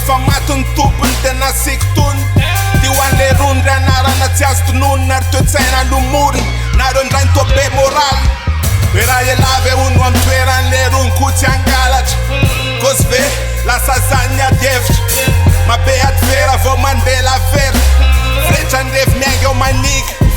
Rehefa maty ny tompony tena sikotony ty ho an'le rony ry anarana tsy azo tononona ary toe-tsaina lomoriny nareo ndray ny tobe moraly hoe raha elave ono amy toeran'le rony kotsy angalatra kosy ve lasa zany ny adevitra mabe aty vera vao mandeha lavera fretra ny revi miainga eo maniga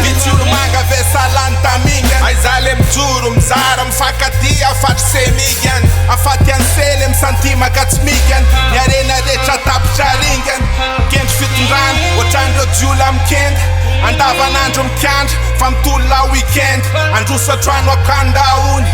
vitsy olo manga ve salany taminga aiza le mijoro mizara mifakadia afatry semigany afaty ansele misantima ka tsy migany miarena rehetra tapitra ringany kendry fitondrany ohatran'ireo jiola mikenda andavanandro mikiandra fa mitolola weekend androsatrano akandaony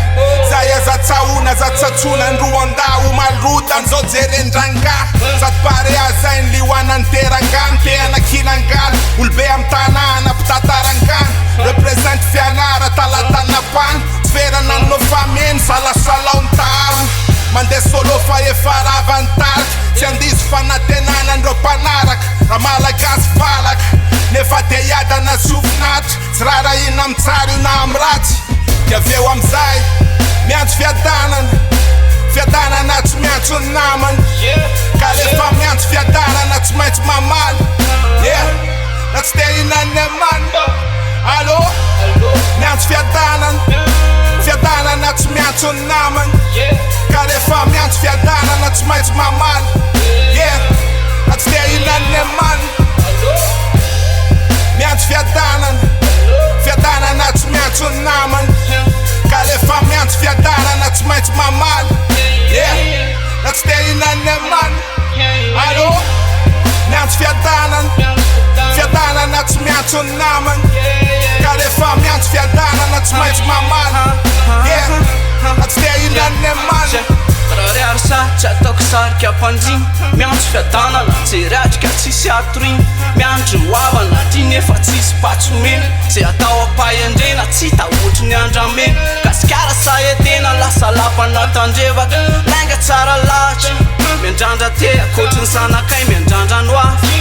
zay aza tsaona aza tsatsona andro andao malrotany zao jerendrangà sady pare azainy lioana niterangany teana kinangala olobe amy tanàna mpitantarangany represente fianara talatanapany tsy verana no fameny salasalaony tariny mandeha solo fa efa ravany tariky tsy andiso fanantenana andreo mpanaraka raha malagasy valaka nefa te hiadana sofinatra tsy rara ina amy tsara io na amy ratsy di aveo amizay miantso fiadanana tsy miantso ny namany ka rehefa miantso fiadanana tsy maintsy mamaly na tsy te hinan'ny amany allô miantso fiadanana tsy miantso ny namany ka rehefa miantso fiadanana tsy maintsy mamaly na tsy te hinan'ny amany miantso fiadanana tsy miantso ny namany ka rehefa miantso fiadanana tsy maintsy mamaly na tsy te hinan'ny amany allô miantso fiadanana tsy miantso ny namany ka rehefa miantso fiadanana tsy maintsy mamaly na tsy te hinan'ny amany raha riary sa tsy ataoko sarika ampanjiny miantso fiadanana jeryadrika tsisy atoriny miandry moavana ty nefa tsisy patsomena zay atao apaiandrena tsy taotry ny andramena kasikara sa etena lasa lapanatandrevaka lainga tsara lahatra miandrandra te akotry ny sanakay miandrandra no afy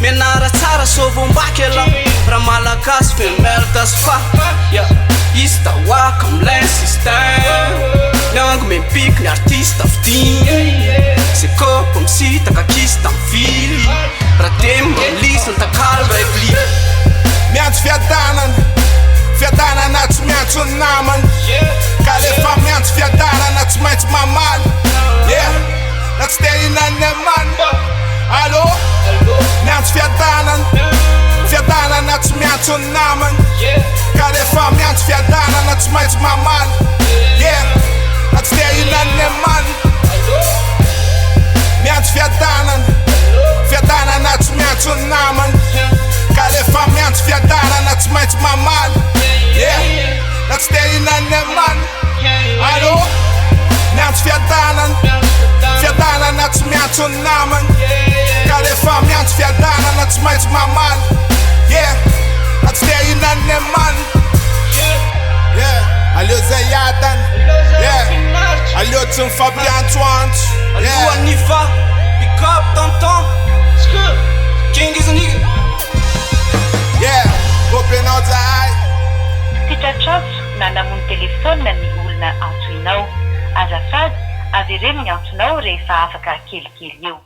mianara tsara sovombaka ela raha malagasy femerdas fa izy tahoaka amilay système miango mempiky ny artiste fidigny se kopo misitaka kisy tamivily raha te mamlisy ny takalo raivli miantso fiadanana tsy miantso ny namany ka rehefa miantso fiadanana tsy maintsy mamaly na tsy te hinan'ny amany allô miantso fiadanana tsy miantso ny namany ka rehefa miantso fiadanana tsy maintsy mamaly na tsy te hinan'ny amany miantso fiadanana tsy miantso ny namany ka rehefa miantso fiadanana tsy maintsy mamaly na tsy te hinan'ny amany allô miantso fiadanana tsy miantso ny namany ka rehefa miantso fiadanana tsy maintsy mamaly na tsy te hinan'ny amany allô zay hiadana allô tsy mifampiantsoantso alohan'ifa pick up tonton kingizan'igny kopenao zahay Sitratrato na namono telefôna ny olona antsoinao azafady averenigny antsonao rehefa afaka kelikely eo